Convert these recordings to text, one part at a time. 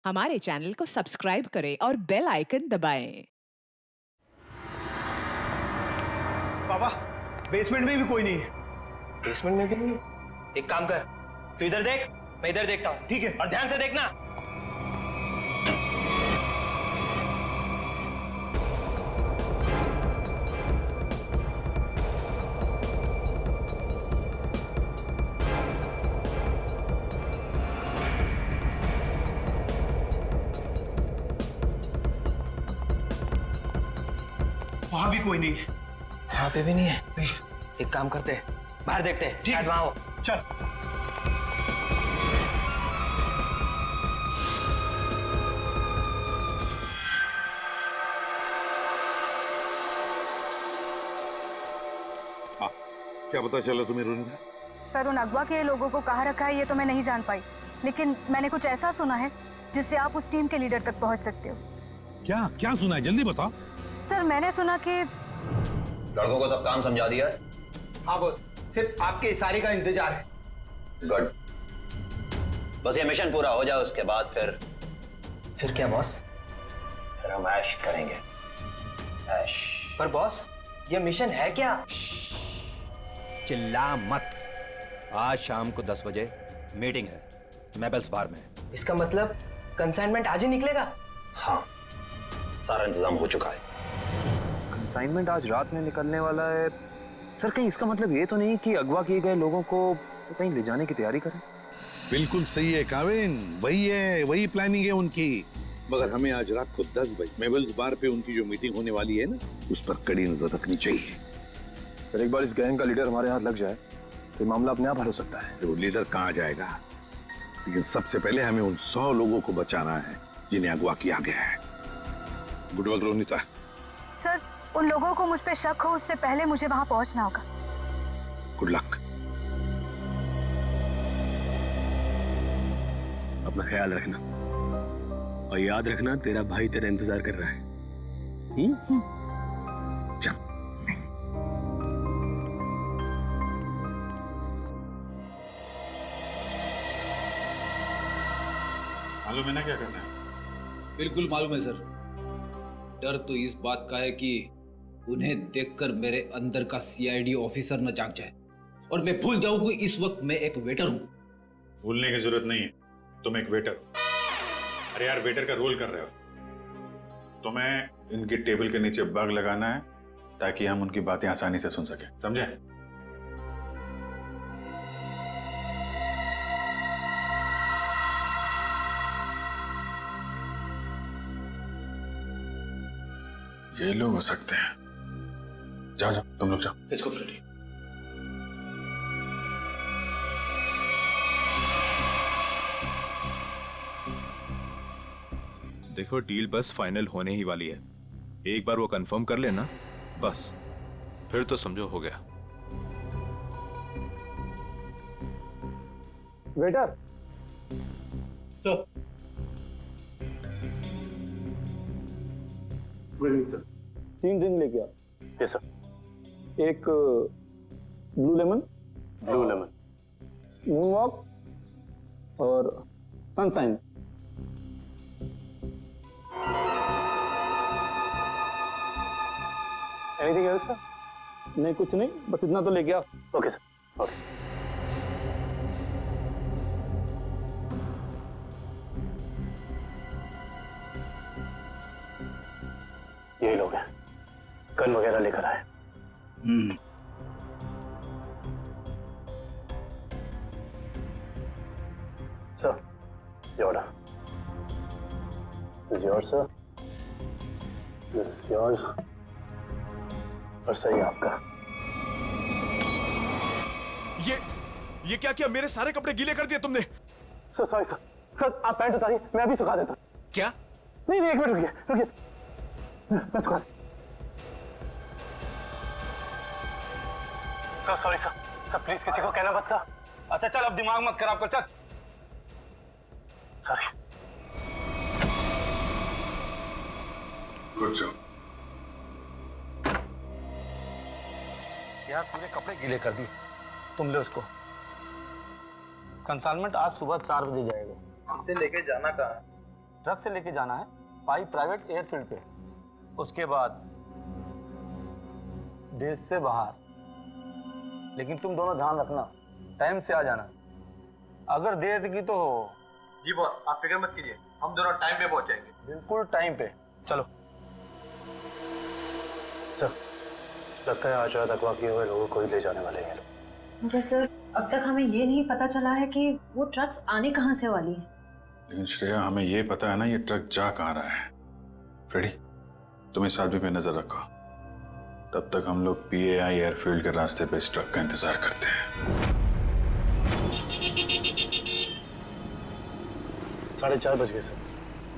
हमारे चैनल को सब्सक्राइब करें और बेल आइकन दबाएं। पापा, बेसमेंट में भी कोई नहीं है। बेसमेंट में भी नहीं? एक काम कर, तू इधर देख, मैं इधर देखता हूँ। ठीक है। और ध्यान से देखना। वहां भी कोई नहीं है। वहां पे भी नहीं है? नहीं। एक काम करते हैं, बाहर देखते हैं, ठीक शायद वहां हो। चल। हाँ, क्या पता चला तुम्हें रोनिता? सर, उन अगवा के लोगों को कहाँ रखा है ये तो मैं नहीं जान पाई, लेकिन मैंने कुछ ऐसा सुना है जिससे आप उस टीम के लीडर तक पहुंच सकते हो। क्या क्या सुना है, जल्दी बताओ। सर, मैंने सुना कि लड़कों को सब काम समझा दिया है। हाँ बॉस, सिर्फ आपके इशारे का इंतजार है। गुड, बस ये मिशन पूरा हो जाए उसके बाद फिर क्या बॉस? फिर हम ऐश करेंगे। ऐश। पर बॉस, ये मिशन है क्या? चिल्ला मत। आज शाम को 10 बजे मीटिंग है मेबल्स बार में। इसका मतलब कंसाइनमेंट आज ही निकलेगा? हाँ, सारा इंतजाम हो चुका है। असाइनमेंट आज रात में निकलने वाला है। सर, कहीं इसका मतलब ये तो नहीं कि अगवा किए गए लोगों को कहीं ले जाने की तैयारी करें? बिल्कुल सही है काविन, वही प्लानिंग है उनकी। मगर हमें आज रात को 10 बजे मेबल्स बार पे उनकी जो मीटिंग होने वाली है ना, उस पर कड़ी नजर रखनी चाहिए। फिर एक बार इस गैंग का लीडर हमारे हाथ लग जाए तो मामला अपने आप हल हो सकता है। वो लीडर कहाँ जाएगा, लेकिन सबसे पहले हमें उन 100 लोगों को बचाना है जिन्हें अगवा किया गया है। Good work Ronita. सर, उन लोगों को मुझ पे शक हो उससे पहले मुझे वहां पहुंचना होगा। Good luck. अपना ख्याल रखना और याद रखना, तेरा भाई तेरा इंतजार कर रहा है। चल। मालूम है ना क्या करना है? बिल्कुल मालूम है सर। डर तो इस बात का है कि उन्हें देखकर मेरे अंदर का सीआईडी ऑफिसर न जाग जाए और मैं भूल जाऊं कि इस वक्त मैं एक वेटर हूं। भूलने की जरूरत नहीं है, तुम एक वेटर हो। अरे यार, वेटर का रोल कर रहे हो। तुम्हें इनकी टेबल के नीचे बग लगाना है ताकि हम उनकी बातें आसानी से सुन सके, समझे? ये लोग हो सकते हैं। जाओ जाओ, तुम लोग जाओ। इसको फ्रेडी। देखो, डील बस फाइनल होने ही वाली है। एक बार वो कंफर्म कर लेना बस, फिर तो समझो हो गया। Waiter sir. Good evening sir. 3 drink लेके आ। Yes sir. एक ब्लू लेमन, मून वॉक और सनशाइन। Anything else sir? नहीं, कुछ नहीं, बस इतना तो लेके आ। Okay sir, okay. यही लोग हैं, गन वगैरह लेकर आए। Sir, your This is yours, sir. This is yours. और सही आपका। ये क्या किया? मेरे सारे कपड़े गीले कर दिए तुमने। Sir sorry sir. सर, आप पैंट उतारिए, मैं अभी सुखा देता हूँ। क्या? नहीं, एक मिनट रुकिए। मैं सुखा। Sir sorry sir. Sir please किसी को कहना मत सर। अच्छा चल, अब दिमाग मत खराब कर, चल। सॉरी। Good job. यार, तूने कपड़े गीले कर दिए। तुम ले उसको। कंसाइनमेंट आज सुबह 4 बजे जाएगा। हमसे लेके जाना कहाँ है? ट्रक से लेके जाना है पाई प्राइवेट एयरफील्ड पे, उसके बाद देश से बाहर। लेकिन तुम दोनों ध्यान रखना, टाइम से आ जाना। अगर देर की तो जी बॉस, आप फिक्र मत कीजिए, हम दोनों टाइम पे पहुंचेंगे। बिल्कुल टाइम पे। चलो सर, लगता है आज रात अगवा किए हुए लोगों को ही ले जाने वाले हैं। मगर सर, अब तक हमें ये नहीं पता चला है कि वो ट्रक्स आने कहाँ से वाली है। लेकिन श्रेया, हमें ये पता है ना ये ट्रक जा कहाँ रहा है। फ्रेडी, तुम इस आदमी पे नजर रखो, तब तक हम लोग PAI एयरफील्ड के रास्ते पे इस ट्रक का इंतजार करते हैं। 4:30 बज गए सर,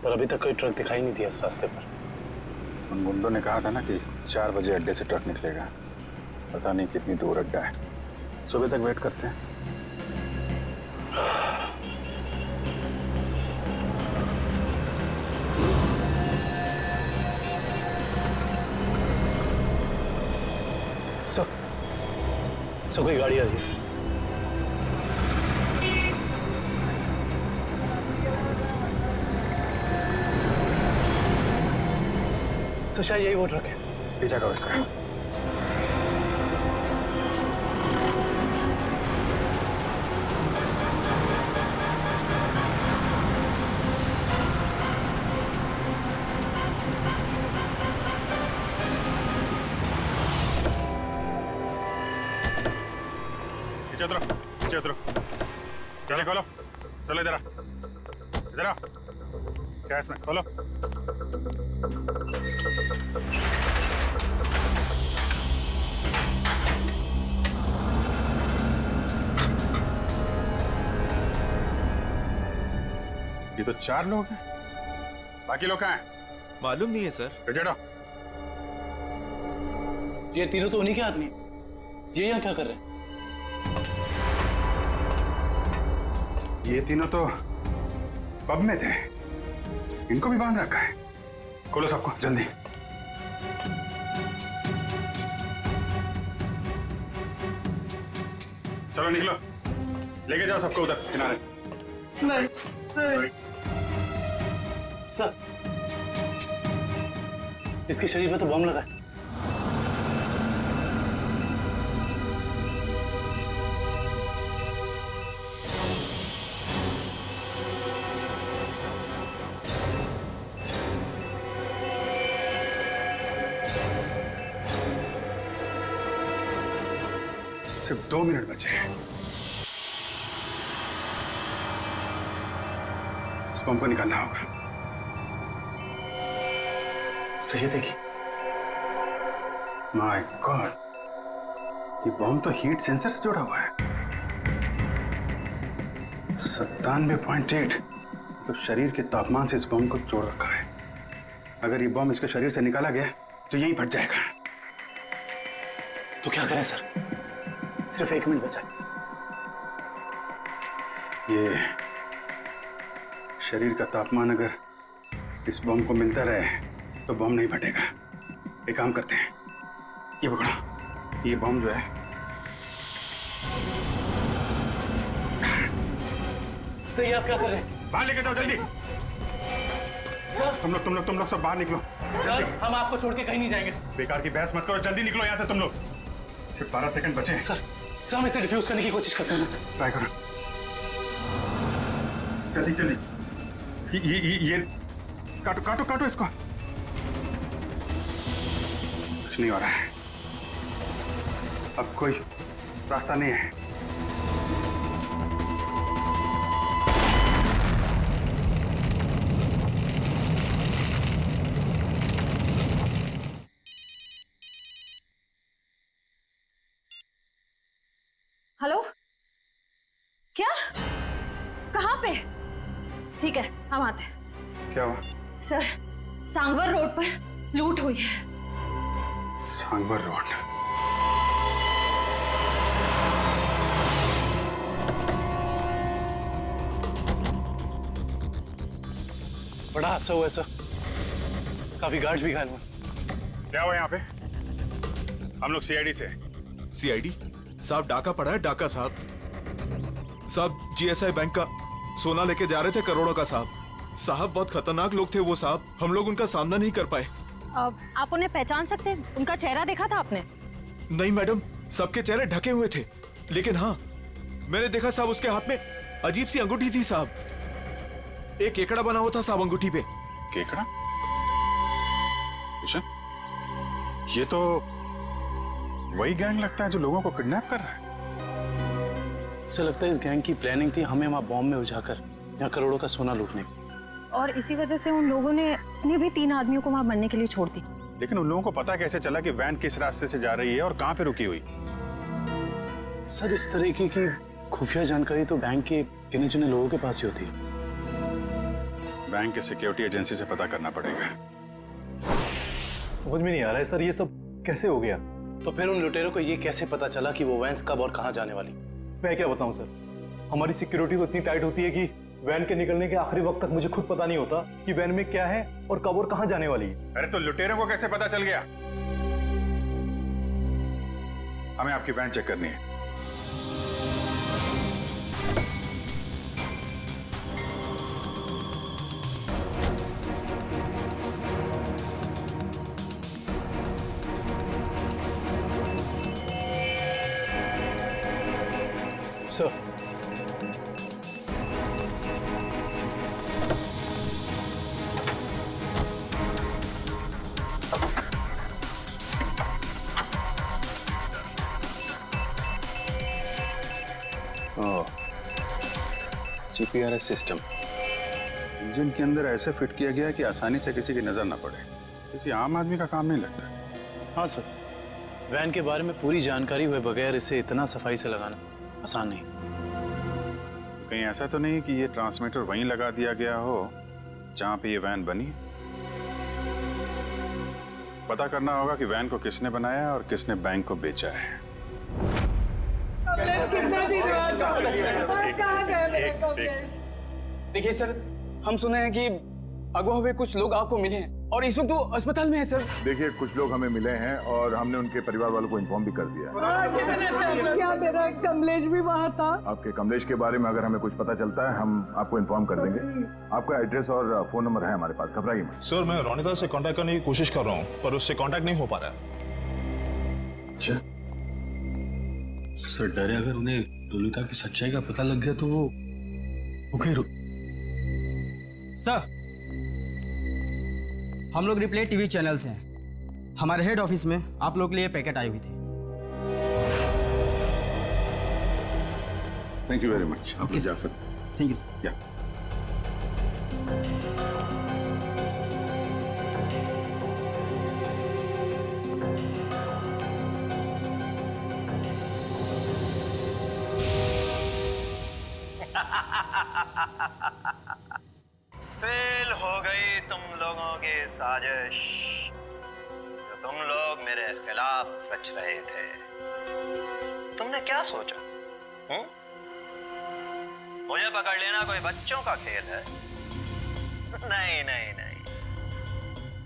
पर अभी तक कोई ट्रक दिखाई नहीं दिया इस रास्ते पर। उन गुंडों ने कहा था ना कि 4 बजे अड्डे से ट्रक निकलेगा, पता नहीं कितनी दूर अड्डा है। सुबह तक वेट करते हैं। सर कोई गाड़ी आ रही है। तो शायद यही वो ट्रक है। पीछा करो इसका। पीछे उतरो, चलो खोलो, चलो इधर आ, क्या है इसमें, खोलो। ये तो 4 लोग हैं, बाकी लोग कहाँ हैं? मालूम नहीं है सर। चढ़ो। ये तीनों तो उन्हीं के आदमी हैं। ये यहाँ क्या कर रहे हैं? ये तीनों तो पब में थे, इनको भी बांध रखा है। खोलो सबको जल्दी। चलो निकलो, लेके जाओ सबको उधर किनारे। नहीं। सर, इसके शरीर में तो बम लगा है। सिर्फ 2 मिनट बचे हैं। इस बम को निकालना होगा। सही है, देखिए। माय गॉड, ये बम तो हीट सेंसर से जुड़ा हुआ है। 97.8, तो शरीर के तापमान से इस बम को जोड़ रखा है। अगर ये बम इसके शरीर से निकाला गया तो यहीं फट जाएगा। तो क्या करें सर? सिर्फ 1 मिनट बचा। ये शरीर का तापमान अगर इस बम को मिलता रहे तो बम नहीं फटेगा। एक काम करते हैं, ये पकड़ो, ये बम जो है सही, आप क्या कर रहे हैं? बाहर लेके जाओ जल्दी। सर, तुम लोग सब बाहर निकलो। सर, हम आपको छोड़ के कहीं नहीं जाएंगे। बेकार की बहस मत करो, जल्दी निकलो यहाँ से तुम लोग। सिर्फ 12 सेकंड बचे हैं। सर, हम इसे डिफ्यूज करने की कोशिश करते हैं ना सर। ट्राई करो जल्दी। ये काटो इसको। कुछ नहीं हो रहा है, अब कोई रास्ता नहीं है। हेलो, क्या? कहाँ पे? ठीक है, हम आते हैं। क्या हुआ? सर, सांगवर रोड पर लूट हुई है। सांगवर रोड? बड़ा हादसा हुआ है सर, काफी गार्ड्स भी घायल हुए। क्या हुआ यहाँ पे? हम लोग CID से। CID साहब, डाका पड़ा है, डाका साहब। GSI बैंक का सोना लेके जा रहे थे, करोड़ों का साहब। साहब बहुत खतरनाक लोग थे वो साहब, हम लोग उनका सामना नहीं कर पाए। आप उन्हें पहचान सकते हैं? उनका चेहरा देखा था आपने? नहीं मैडम, सबके चेहरे ढके हुए थे, लेकिन हाँ मैंने देखा साहब उसके हाथ में अजीब सी अंगूठी थी साहब, एक केकड़ा बना हुआ था साहब अंगूठी पे। केकड़ा? किशन, ये तो वही गैंग लगता है जो लोगों को किडनैप कर रहा है। सर लगता है इस गैंग की प्लानिंग थी हमें वहां बॉम्ब में उलझाकर यहाँ करोड़ों का सोना लूटने की, और इसी वजह से उन लोगों ने अपने भी 3 आदमियों को वहां मरने के लिए छोड़ दी। लेकिन उन लोगों को पता कैसे चला कि वैन किस रास्ते से जा रही है और कहां पे रुकी हुई? सर इस तरीके की खुफिया जानकारी तो बैंक के गिने चुने लोगों के पास ही होती है। बैंक के सिक्योरिटी एजेंसी से पता करना पड़ेगा। समझ में नहीं आ रहा है सर, ये सब कैसे हो गया? तो फिर उन लुटेरों को ये कैसे पता चला कि वो वैन्स कब और कहाँ जाने वाली? मैं क्या बताऊं सर, हमारी सिक्योरिटी तो इतनी टाइट होती है कि वैन के निकलने के आखिरी वक्त तक मुझे खुद पता नहीं होता कि वैन में क्या है और कब और कहां जाने वाली है। अरे तो लुटेरों को कैसे पता चल गया? हमें आपकी वैन चेक करनी है। सर जीपीआरएस सिस्टम इंजन के अंदर ऐसे फिट किया गया है कि आसानी से किसी की नजर ना पड़े। किसी आम आदमी का काम नहीं लगता। हाँ सर, वैन के बारे में पूरी जानकारी हुए बगैर इसे इतना सफाई से लगाना आसान नहीं। कहीं ऐसा तो नहीं कि ये ट्रांसमीटर वहीं लगा दिया गया हो जहां पे ये वैन बनी? पता करना होगा कि वैन को किसने बनाया और किसने बैंक को बेचा है। देखिए सर, हम सुने हैं कि अगवा हुए कुछ लोग आपको मिले हैं और इस वक्त वो अस्पताल में है सर। देखिए कुछ लोग हमें मिले हैं और हमने उनके परिवार वालों को इन्फॉर्म भी कर दिया। क्या मेरा कमलेश भी वहाँ था? आपके कमलेश के बारे में अगर हमें कुछ पता चलता है हम आपको इन्फॉर्म कर देंगे। आपका एड्रेस और फोन नंबर है हमारे पास, घबराइए मत। सर मैं रोनिता से कांटेक्ट करने की कोशिश कर रहा हूँ पर उससे कांटेक्ट नहीं हो पा रहा है। अच्छा सर, डरे अगर उन्हें रोनिता की सच्चाई का पता लग गया तो वो सर, हम लोग रिप्ले टीवी चैनल से हैं। हमारे हेड ऑफिस में आप लोग के लिए पैकेट आई हुई थी। Thank you very much. आप जा सकते। Thank you. फेल हो गई तुम लोगों की साजिश जो तुम लोग मेरे खिलाफ रच रहे थे। तुमने क्या सोचा? मुझे पकड़ लेना कोई बच्चों का खेल है? नहीं नहीं नहीं,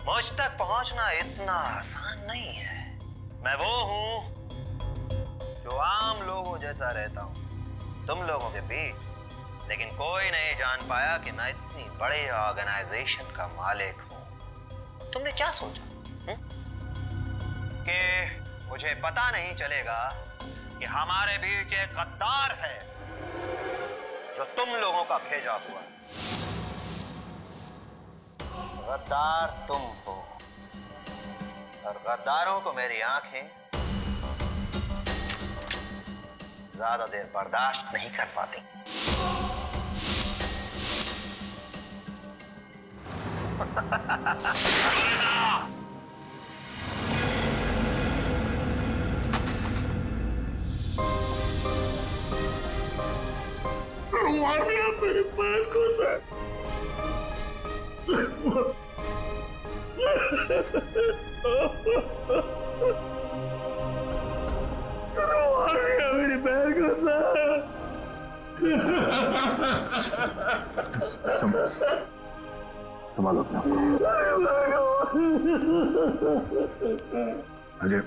मुझ तक पहुंचना इतना आसान नहीं है। मैं वो हूं जो आम लोगों जैसा रहता हूं तुम लोगों के बीच, लेकिन कोई नहीं जान पाया कि मैं इतनी बड़े ऑर्गेनाइजेशन का मालिक हूं। तुमने क्या सोचा कि मुझे पता नहीं चलेगा कि हमारे बीच एक गद्दार है जो तुम लोगों का भेजा हुआ? गद्दार तुम हो और गद्दारों को मेरी आंखें ज्यादा देर बर्दाश्त नहीं कर पाती। मार दिया मेरे पैर को सर। मार दिया मेरे पैर को सर। संभालो अपने आप को। अजय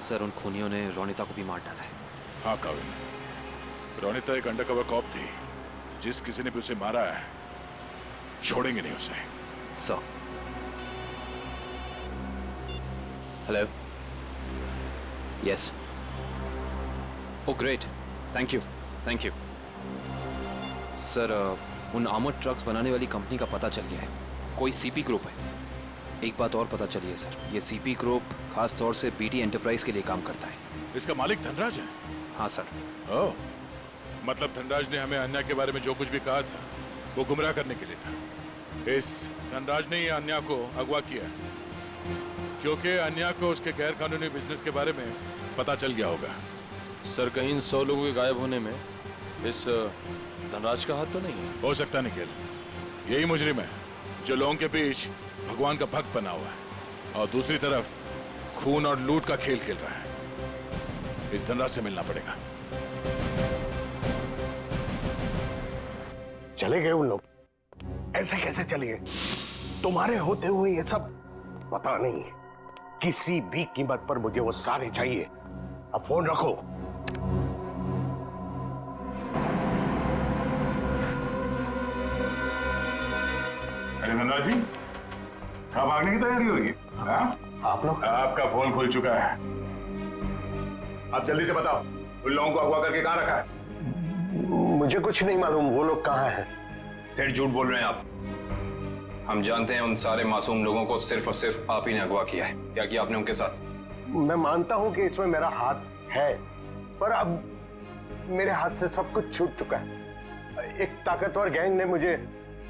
सर उन खूनियों ने रोनिता को भी मार डाला है। हाँ काविन, रोनिता एक अंडरकवर कॉप थी। जिस किसी ने भी उसे मारा है छोड़ेंगे नहीं उसे। Sir hello, yes, oh great, thank you thank you. Sir उन आर्मर्ड ट्रक्स बनाने वाली कंपनी का पता चल गया है, कोई सीपी ग्रुप है। एक बात और पता चली है सर, ये सीपी ग्रुप खास तौर से बीटी एंटरप्राइज के लिए काम करता है। इसका मालिक धनराज है? हाँ सर। ओह, मतलब धनराज ने हमें अन्या के बारे में जो कुछ भी कहा था वो गुमराह करने के लिए था। इस धनराज ने ही अन्या को अगवा किया क्योंकि अन्या को उसके गैर कानूनी बिजनेस के बारे में पता चल गया होगा। सर कहीं इन 100 लोगों के गायब होने में इस धनराज का हाथ तो नहीं है? हो सकता निखिल, यही मुजरिम है जो लोगों के बीच भगवान का भक्त बना हुआ है और दूसरी तरफ खून और लूट का खेल खेल रहा है। इस धनराज से मिलना पड़ेगा। चले गए उन लोग? ऐसे कैसे चले गए? तुम्हारे होते हुए ये सब पता नहीं। किसी भी कीमत पर मुझे वो सारे चाहिए। अब फोन रखो। अरे धनराज जी, कहाँ भागने की तैयारी होगी? आप लोग? आपका फोन खुल चुका है। आप जल्दी से बताओ उन लोगों को अगवा करके कहाँ रखा है? मुझे कुछ नहीं मालूम वो लोग कहाँ हैं। फिर झूठ बोल रहे हैं आप। हम जानते हैं उन सारे मासूम लोगों को सिर्फ और सिर्फ आप ही ने अगवा किया है। क्या किया आपने उनके साथ? मैं मानता हूं कि इसमें मेरा हाथ है, पर अब मेरे हाथ से सब कुछ छूट चुका है। एक ताकतवर गैंग ने मुझे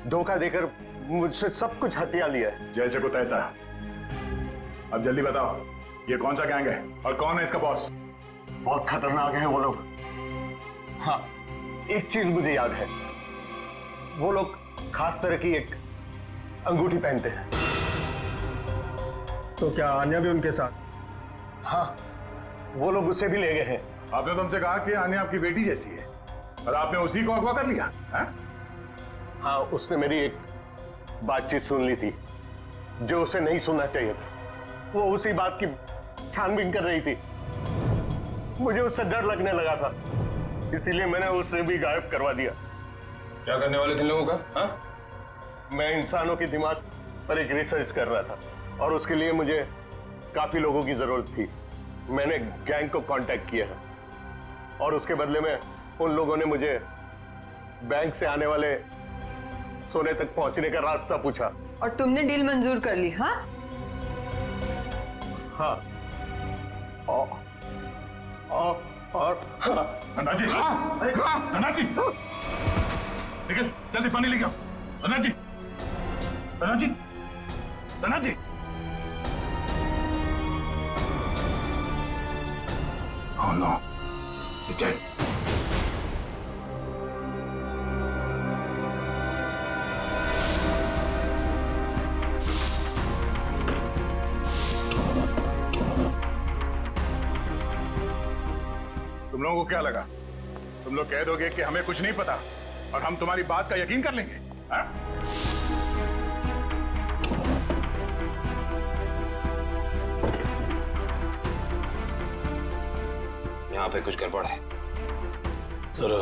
धोखा देकर मुझसे सब कुछ हथिया लिया है। जैसे को तैसा। अब जल्दी बताओ ये कौन सा गैंग है और कौन है इसका बॉस? बहुत खतरनाक है वो लोग। हाँ, एक चीज मुझे याद है, वो लोग खास तरह की एक अंगूठी पहनते हैं। तो क्या आन्या भी उनके साथ? हाँ, वो लोग उसे भी ले गए हैं। आपने तुमसे कहा कि आन्या आपकी बेटी जैसी है और आपने उसी को अगवा कर लिया है? हाँ, उसने मेरी एक बातचीत सुन ली थी जो उसे नहीं सुनना चाहिए था। वो उसी बात की छानबीन कर रही थी। मुझे उससे डर लगने लगा था, इसीलिए मैंने उसे भी गायब करवा दिया। क्या करने वाले थे इन लोगों का? हाँ? मैं इंसानों के दिमाग पर एक रिसर्च कर रहा था और उसके लिए मुझे काफी लोगों की जरूरत थी। मैंने गैंग को कांटेक्ट किया और उसके बदले में उन लोगों ने मुझे बैंक से आने वाले सोने तक पहुंचने का रास्ता पूछा। और तुमने डील मंजूर कर ली? हाँ हाँ। और धनराज जी, धनराज जी, निकल जल्दी पानी लेके आओ। धनराज जी, धनराज जी, धनराज जी। Oh no, he's dead. तुम लोगों को क्या लगा तुम लोग कह दोगे कि हमें कुछ नहीं पता और हम तुम्हारी बात का यकीन कर लेंगे? हाँ? यहाँ पे कुछ गड़बड़ है। सर,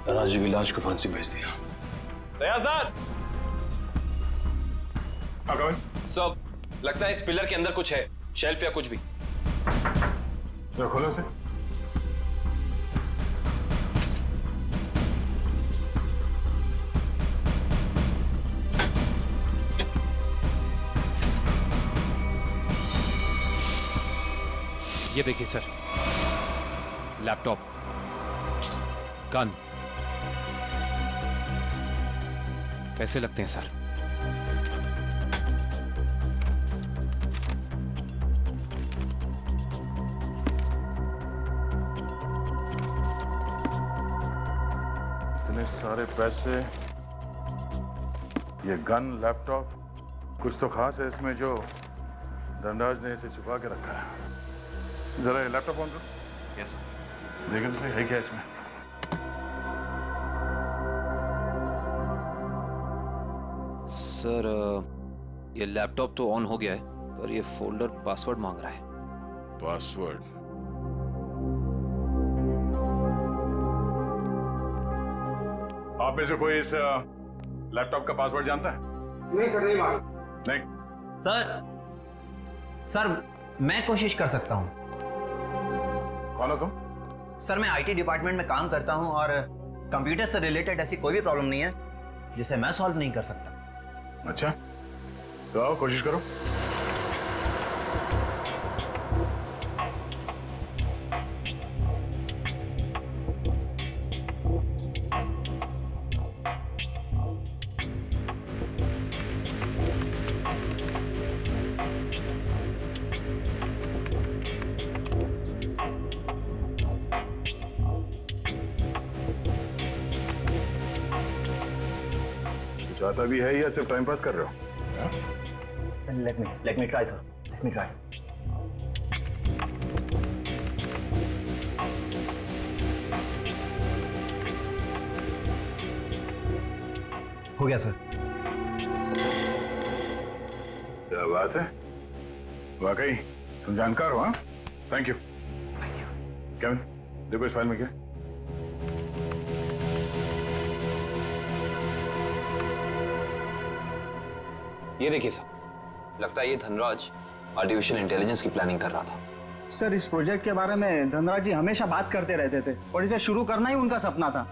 धनराज जी की लाश को फांसी भेज दिया। दया सर, सब लगता है इस पिलर के अंदर कुछ है, शेल्फ या कुछ भी। तो खोलो से। ये देखिए सर, लैपटॉप, गन, पैसे लगते हैं सर। इतने सारे पैसे, ये गन, लैपटॉप, कुछ तो खास है इसमें जो धनराज ने इसे छुपा के रखा है। जरा ये लैपटॉप ऑन करो। Yes sir. देखें तो सही है क्या इसमें। सर ये लैपटॉप तो ऑन हो गया है, पर ये फोल्डर पासवर्ड मांग रहा है। पासवर्ड? आप में से कोई इस लैपटॉप का पासवर्ड जानता है? नहीं सर, नहीं मालूम। नहीं सर मैं कोशिश कर सकता हूँ। कौन हो तुम? सर मैं आईटी डिपार्टमेंट में काम करता हूँ और कंप्यूटर से रिलेटेड ऐसी कोई भी प्रॉब्लम नहीं है जिसे मैं सॉल्व नहीं कर सकता। अच्छा, तो आओ कोशिश करो। चाहता भी है या सिर्फ टाइम पास कर रहे हो? Let me try, sir. Let me try. हो गया सर। क्या बात है, वाकई तुम जानकार हो। हाँ, थैंक यू। केविन, देखो इस फाइल में क्या। ये देखिए सर, लगता है ये धनराज आर्टिफिशियल इंटेलिजेंस की प्लानिंग कर रहा था। सर इस प्रोजेक्ट के बारे में धनराज जी हमेशा बात करते रहते थे और इसे शुरू करना ही उनका सपना था।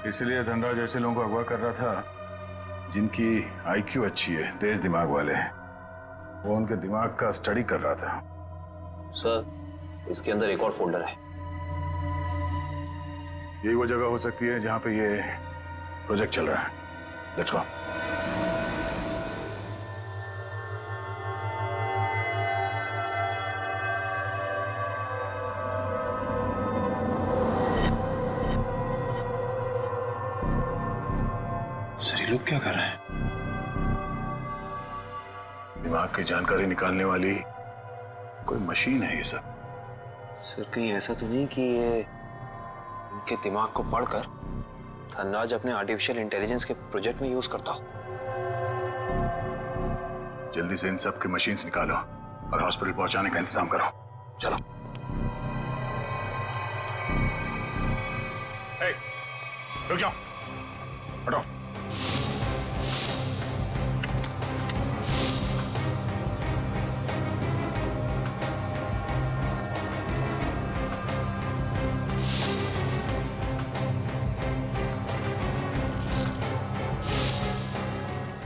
इसलिए धनराज ऐसे लोगों को अगवा कर रहा था जिनकी आईक्यू अच्छी है, तेज दिमाग वाले हैं। वो उनके दिमाग का स्टडी कर रहा था। सर, इसके अंदर एक और फोल्डर है। यही वो जगह हो सकती है जहां पे ये प्रोजेक्ट चल रहा है। Let's go. सर ये लोग क्या कर रहे हैं? दिमाग की जानकारी निकालने वाली कोई मशीन है ये सब। सर कहीं ऐसा तो नहीं कि ये इनके दिमाग को पढ़कर धनराज अपने आर्टिफिशियल इंटेलिजेंस के प्रोजेक्ट में यूज करता हो? जल्दी से इन सब के मशीन्स निकालो और हॉस्पिटल पहुंचाने का इंतजाम करो। चलो। रुक जाओ, हटो।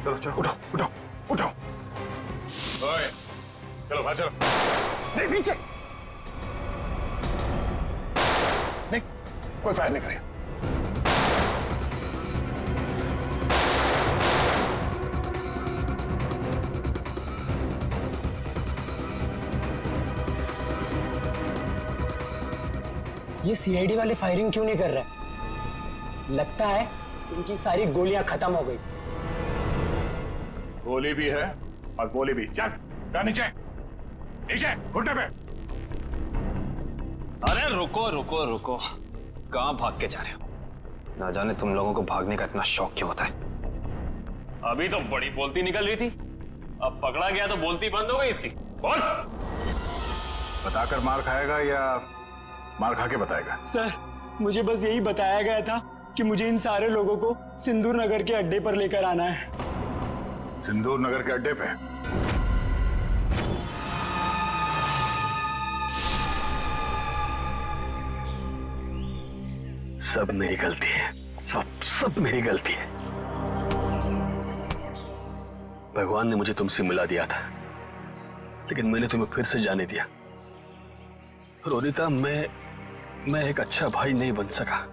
चलो चलो, उठो उठो उठो। ओए, चलो बाहर चलो। नहीं पीछे। नहीं, कोई फायर नहीं करेगा। ये सीआईडी वाले फायरिंग क्यों नहीं कर रहे? लगता है इनकी सारी गोलियां खत्म हो गई। गोली भी है और गोली भी। चल, जा नीचे, नीचे, घुटने पे। अरे रुको रुको रुको, कहाँ भाग के जा रहे हो? ना जाने तुम लोगों को भागने का इतना शौक क्यों होता है। अभी तो बड़ी बोलती निकल रही थी, अब पकड़ा गया तो बोलती बंद हो गई इसकी। बोल। बताकर मार खाएगा या मार खा के बताएगा? सर मुझे बस यही बताया गया था कि मुझे इन सारे लोगों को सिंदूर नगर के अड्डे पर लेकर आना है। सिंदूर नगर के अड्डे पे? सब मेरी गलती है, सब मेरी गलती है। भगवान ने मुझे तुमसे मिला दिया था, लेकिन मैंने तुम्हें फिर से जाने दिया। रोनिता, मैं एक अच्छा भाई नहीं बन सका।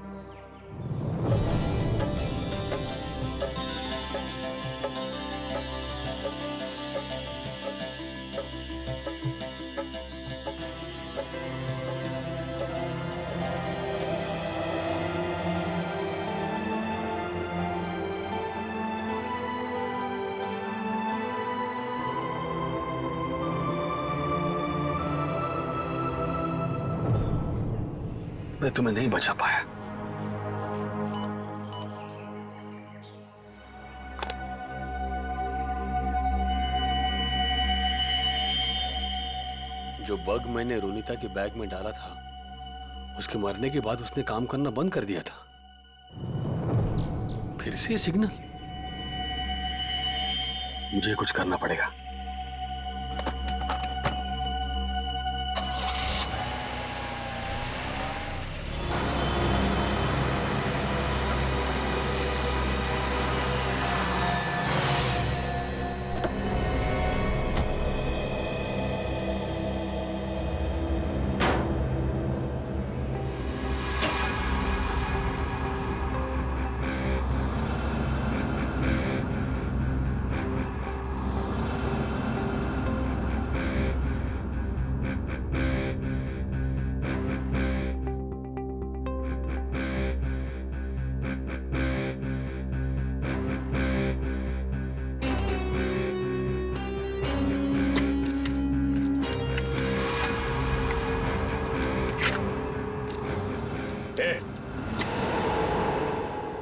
मैं तुम्हें नहीं बचा पाया। जो बग मैंने रोनिता के बैग में डाला था उसके मरने के बाद उसने काम करना बंद कर दिया था। फिर से ये सिग्नल। मुझे कुछ करना पड़ेगा।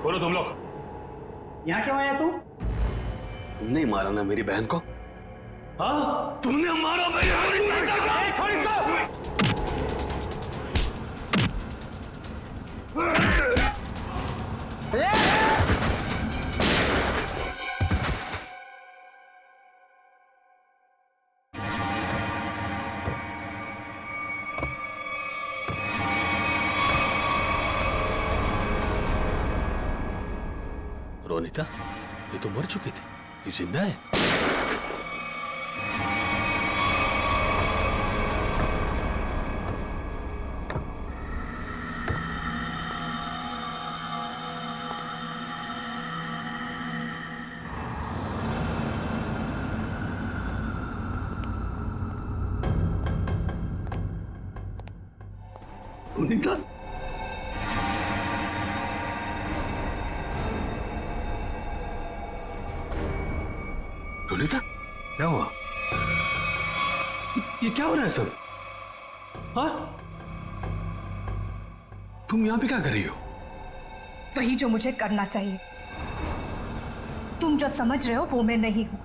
खोलो तुम लोग। यहाँ क्यों आया तू? तुमने ही मारा ना मेरी बहन को? हाँ, तुमने मारा मेरी बहन रोनिता, ये तो मर चुकी थी, ये जिंदा है। रोनिता, रोनिता, क्या हुआ? ये क्या हो रहा है सब? हाँ? तुम यहां पे क्या कर रही हो? वही जो मुझे करना चाहिए। तुम जो समझ रहे हो वो मैं नहीं हूं।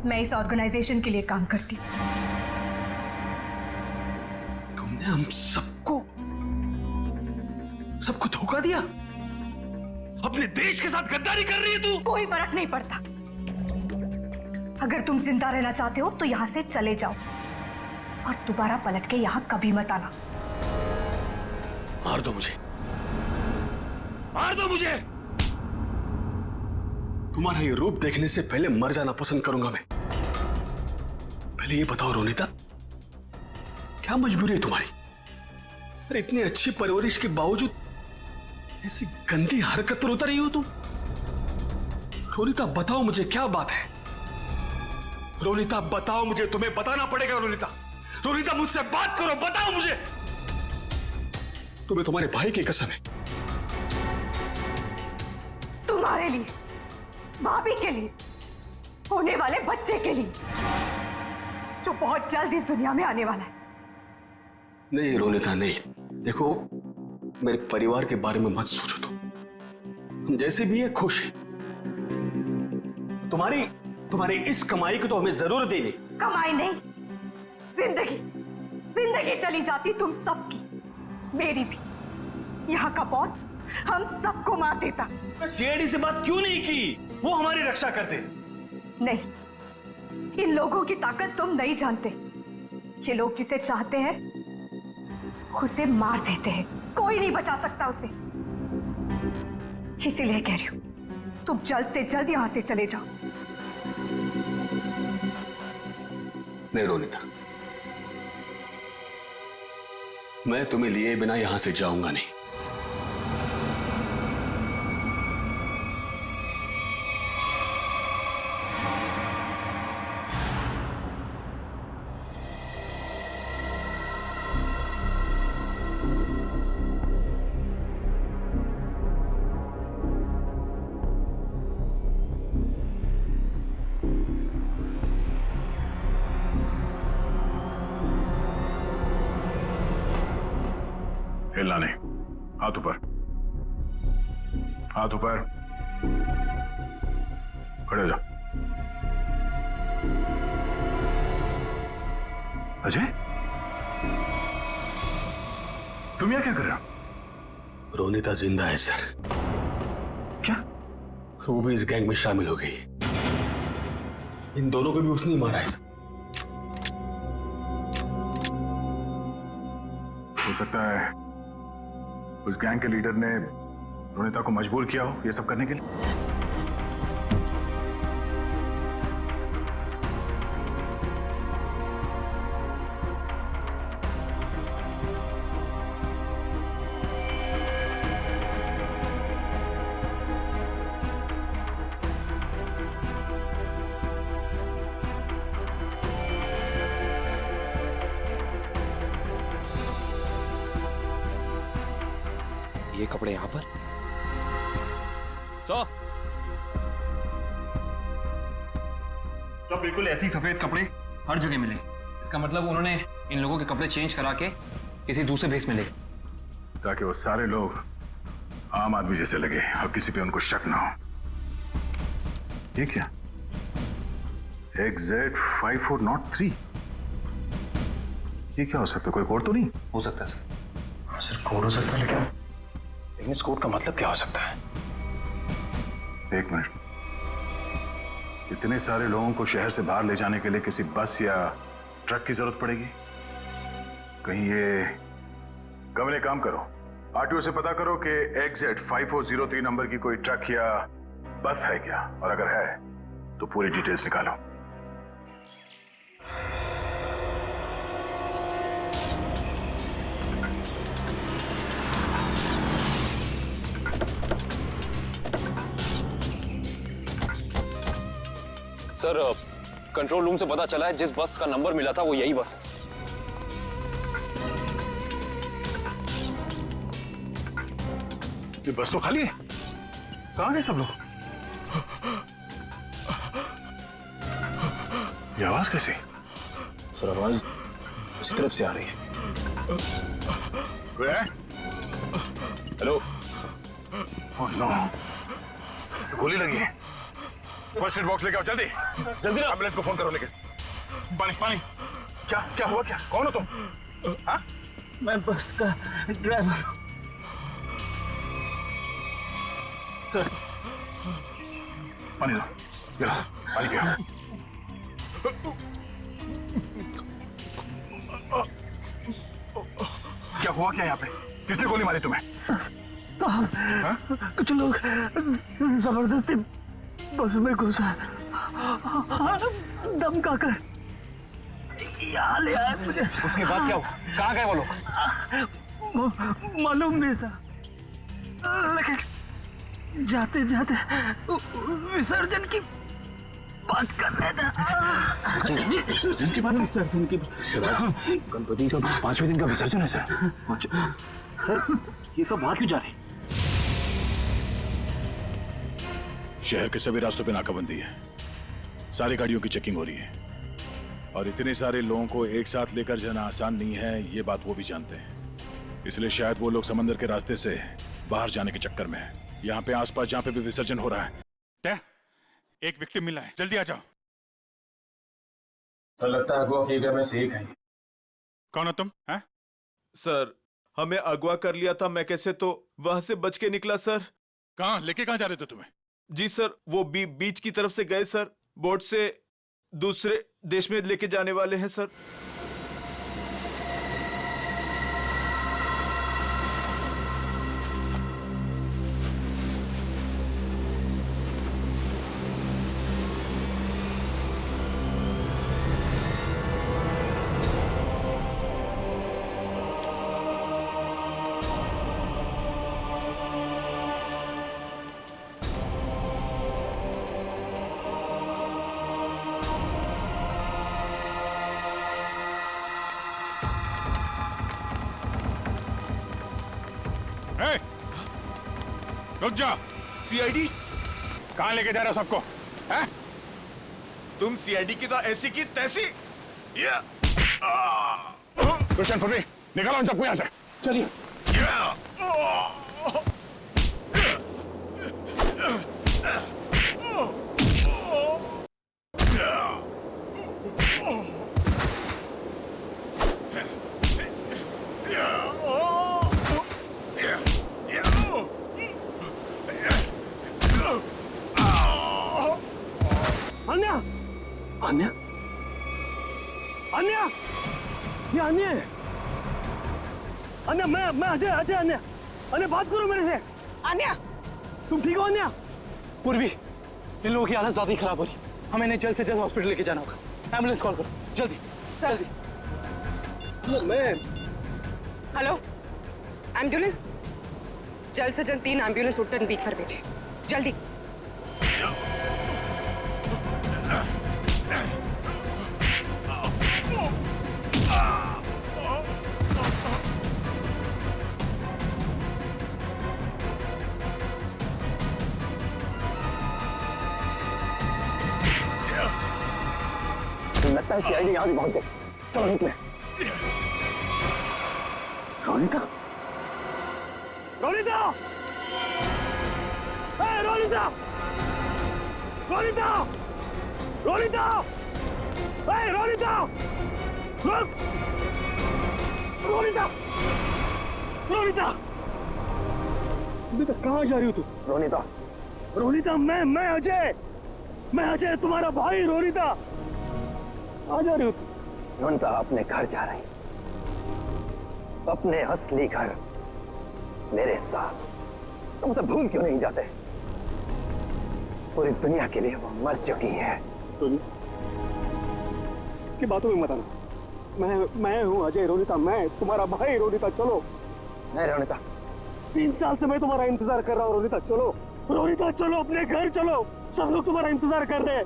मैं इस ऑर्गेनाइजेशन के लिए काम करती हूं। तुमने हम सबको धोखा दिया? अपने देश के साथ गद्दारी कर रही है तू? कोई फर्क नहीं पड़ता। अगर तुम जिंदा रहना चाहते हो तो यहां से चले जाओ और दोबारा पलट के यहां कभी मत आना। मार दो मुझे, मार दो मुझे। तुम्हारा ये रूप देखने से पहले मर जाना पसंद करूंगा मैं। पहले ये बताओ रोनिता, क्या मजबूरी है तुम्हारी? अरे इतनी अच्छी परवरिश के बावजूद ऐसी गंदी हरकत पर उतर रही हो तुम? रोनिता बताओ मुझे, क्या बात है? रोनिता बताओ मुझे, तुम्हें बताना पड़ेगा। रोनिता, रोनिता मुझसे बात करो, बताओ मुझे। तुम्हें तुम्हारे भाई की कसम है। तुम्हारे लिए, भाभी के लिए, होने वाले बच्चे के लिए जो बहुत जल्द इस दुनिया में आने वाला है। नहीं रोनिता नहीं, देखो मेरे परिवार के बारे में मत सोचो। तुम जैसे भी है खुश है। तुम्हारी इस कमाई को तो हमें जरूरत ही नहीं। कमाई नहीं, जिंदगी जिंदगी चली जाती तुम सबकी, मेरी भी। यहाँ का बॉस हम सबको मार देता। सीआईडी से बात क्यों नहीं की? वो हमारी रक्षा करते। नहीं, इन लोगों की ताकत तुम नहीं जानते। ये लोग जिसे चाहते हैं उसे मार देते हैं, कोई नहीं बचा सकता उसे। इसीलिए कह रही हूं, तुम जल्द से जल्द यहां से चले जाओ। नहीं रोनिता, मैं तुम्हें लिए बिना यहां से जाऊंगा नहीं। हिलना नहीं, हाथ ऊपर, हाथ ऊपर, खड़े हो जाओ। अजय, तुम यहाँ क्या कर रहे हो? रोनिता जिंदा है सर। क्या? वो भी इस गैंग में शामिल हो गई। इन दोनों को भी उसने ही मारा है सर। हो सकता है उस गैंग के लीडर ने रोनिता को मजबूर किया हो ये सब करने के लिए। ये कपड़े यहाँ पर तो बिल्कुल ऐसे ही सफेद कपड़े हर जगह मिले। इसका मतलब उन्होंने इन लोगों के कपड़े चेंज करा के किसी दूसरे भेस में ले, ताकि वो सारे लोग आम आदमी जैसे लगे और किसी पे उनको शक ना हो। ये क्या? XZ5403 ये क्या हो सकता है? कोई कोड तो नहीं हो सकता है सर। सर कोड हो सकता है, लेकिन इस कोड का मतलब क्या हो सकता है? एक मिनट, इतने सारे लोगों को शहर से बाहर ले जाने के लिए किसी बस या ट्रक की जरूरत पड़ेगी? कहीं ये कमरे काम करो, आरटीओ से पता करो कि XZ5403 नंबर की कोई ट्रक या बस है क्या, और अगर है तो पूरी डिटेल्स निकालो। सर कंट्रोल रूम से पता चला है जिस बस का नंबर मिला था वो यही बस है सर। ये बस तो खाली है, कहां गए सब लोग? ये आवाज कैसी? सर आवाज उसी तरफ से आ रही है। कोई है? हेलो। ओह नो, गोली लगी है। फर्स्ट एड बॉक्स लेके आओ जल्दी जल्दी। एम्बुलेंस को फोन करो। लेके पानी पानी। क्या क्या हुआ? क्या कौन हो तुम? हाँ? मैं बस का ड्राइवर हूं सर। पानी दो, ये लो, पानी पियो। क्या हुआ क्या यहाँ पे? किसने गोली मारी तुम्हें? साहब कुछ लोग जबरदस्ती बस में घुसा धमका कर यहाँ ले आए मुझे। उसके बाद क्या हुआ? कहाँ गए वो लोग? मालूम नहीं सर, लेकिन जाते जाते विसर्जन की बात कर रहे थे। विसर्जन की बात? विसर्जन की गणपति का 5वें दिन का विसर्जन है सर। सर ये सब वहां क्यों जा रहे हैं? शहर के सभी रास्तों पे नाकाबंदी है, सारी गाड़ियों की चेकिंग हो रही है, और इतने सारे लोगों को एक साथ लेकर जाना आसान नहीं है, ये बात वो भी जानते हैं। इसलिए शायद वो लोग समंदर के रास्ते से बाहर जाने के चक्कर में हैं। यहाँ पे आसपास जहाँ पे भी विसर्जन हो रहा है, एक विक्टिम मिला है, जल्दी आ जाओ। सर लगता है अगवा किए गए में से एक है। कौन हो तुम? हैं? सर हमें अगवा कर लिया था, मैं कैसे तो वहां से बच के निकला सर। कहाँ लेके कहाँ जा रहे थे तुम्हें? जी सर, वो बीच की तरफ से गए सर, बोट से दूसरे देश में लेके जाने वाले हैं सर। रुक जा। सीआईडी कहाँ लेके जा रहे हो सबको? हैं? तुम सीआईडी की तो ऐसी की तैसी। दुष्यंत पृथ्वी निकालो इन सबको यहाँ से। चलिए। अन्या, ये अन्य है। अन्या, मैं अजय अजय अन्या। अन्या बात करो मेरे से। अन्या, तुम ठीक हो अन्या? पूर्वी, इन लोगों की हालत ज्यादा ही खराब हो रही, हमें इन्हें जल्द से जल्द हॉस्पिटल लेके जाना होगा। एम्बुलेंस कॉल करो, जल्दी जल्दी। मैं हेलो, एम्बुलेंस, जल्द से जल्द 3 एम्बुलेंस उत्तर बीच पर भेजे, जल्दी। लगता है सीआईडी यहाँ भी पहुंच गई। चलो निकले। रोनिता, रोनिता, रोनिता, रोनिता, रोनिता, रोनिता, रुक, रोनिता, रोनिता, बेटा कहाँ जा रही हो तू? रोनिता, रोनिता, मैं अजय तुम्हारा भाई। रोनिता, आ जा रही हो तू? रोनिता अपने घर जा रही, अपने असली घर मेरे साथ। तुम उसे भूल क्यों नहीं जाते? पूरी दुनिया के लिए वो मर चुकी है। की बातों में मत आना। मैं हूँ अजय। रोनिता, मैं तुम्हारा भाई। रोनिता चलो। नहीं रोनिता, 3 साल से मैं तुम्हारा इंतजार कर रहा हूँ। रोनिता चलो, रोनिता चलो, अपने घर चलो। सब लोग तुम्हारा इंतजार कर रहे हैं।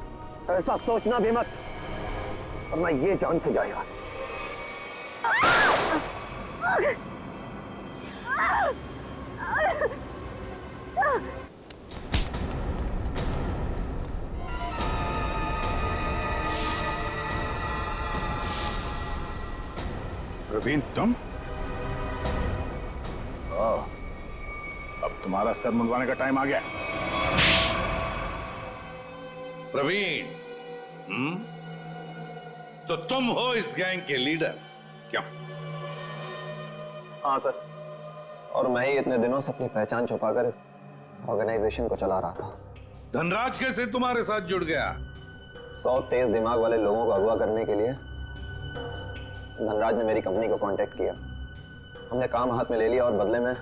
ऐसा सोचना भी मत, और मैं ये जान से जाएगा। प्रवीण, तुम? अब तुम्हारा सर मुंडवाने का टाइम आ गया। प्रवीण, तो तुम हो इस गैंग के लीडर, क्यों? हाँ सर, और मैं ही इतने दिनों से अपनी पहचान छुपाकर इस ऑर्गेनाइजेशन को चला रहा था। धनराज कैसे तुम्हारे साथ जुड़ गया? 100 तेज दिमाग वाले लोगों को अगवा करने के लिए धनराज ने मेरी कंपनी को कांटेक्ट किया। हमने काम हाथ में ले लिया और बदले में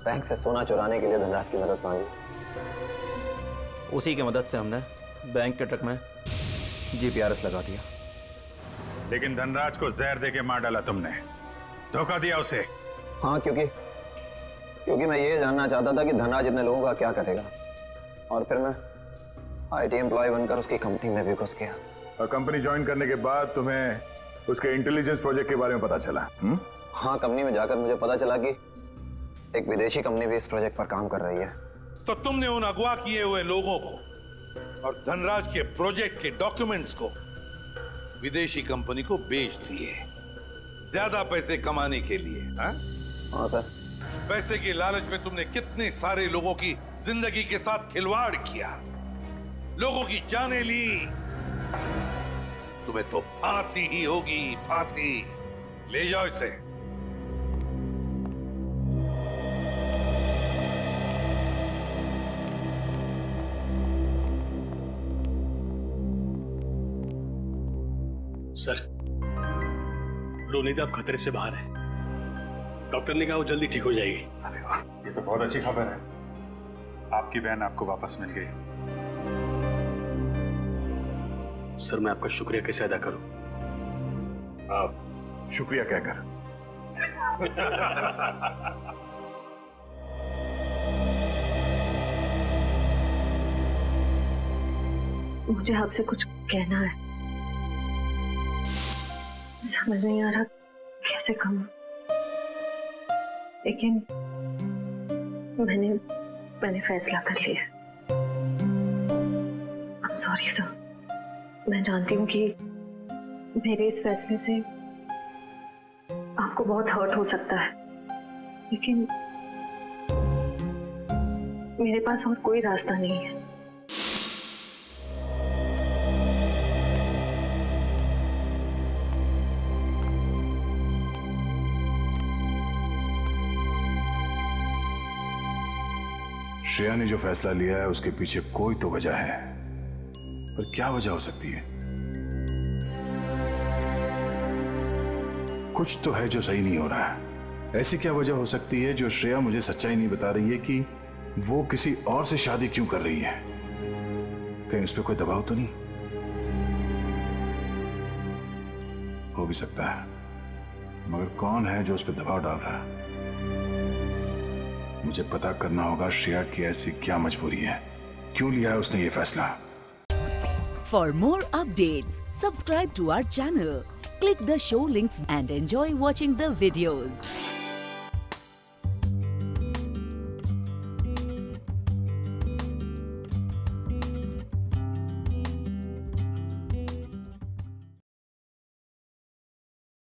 बैंक से सोना चुराने के लिए धनराज की मदद मांगी। उसी की मदद से हमने बैंक के ट्रक में जीपीआरएस लगा दिया। लेकिन धनराज को जहर देके मार डाला तुमने, धोखा दिया उसे। हाँ, क्योंकि मैं ये जानना चाहता था कि धनराज इतने लोगों का क्या करेगा, और फिर मैं आईटी एम्प्लॉय बनकर उसकी कंपनी में भी घुस गया। और कंपनी ज्वाइन करने के बाद तुम्हें उसके इंटेलिजेंस प्रोजेक्ट के बारे में पता चला? हाँ, कंपनी में जाकर मुझे पता चला कि एक विदेशी कंपनी भी इस प्रोजेक्ट पर काम कर रही है। तो तुमने उन अगवा किए हुए लोगों को और धनराज के प्रोजेक्ट के डॉक्यूमेंट्स को विदेशी कंपनी को बेच दिए, ज्यादा पैसे कमाने के लिए। हाँ सर। पैसे की लालच में तुमने कितने सारे लोगों की जिंदगी के साथ खिलवाड़ किया, लोगों की जानें ली। तुम्हें तो फांसी ही होगी, फांसी। ले जाओ इसे। सर, रोनिता अब खतरे से बाहर है। डॉक्टर ने कहा वो जल्दी ठीक हो जाएगी। अरे वाह, ये तो बहुत अच्छी खबर है। आपकी बहन आपको वापस मिल गई। सर, मैं आपका शुक्रिया कैसे अदा करूं? आप शुक्रिया क्या कर? मुझे आपसे कुछ कहना है, समझ नहीं आ रहा कैसे कहूं, लेकिन मैंने फैसला कर लिया। I'm sorry सर, मैं जानती हूँ कि मेरे इस फैसले से आपको बहुत हर्ट हो सकता है, लेकिन मेरे पास और कोई रास्ता नहीं है। श्रेया ने जो फैसला लिया है उसके पीछे कोई तो वजह है, पर क्या वजह हो सकती है? कुछ तो है जो सही नहीं हो रहा है। ऐसी क्या वजह हो सकती है जो श्रेया मुझे सच्चाई नहीं बता रही है कि वो किसी और से शादी क्यों कर रही है? कहीं उस पर कोई दबाव तो नहीं? हो भी सकता है, मगर कौन है जो उस पर दबाव डाल रहा है? मुझे पता करना होगा श्रेया की ऐसी क्या मजबूरी है, क्यों लिया है उसने ये फैसला। For more updates, subscribe to our channel, click the show links and enjoy watching the videos.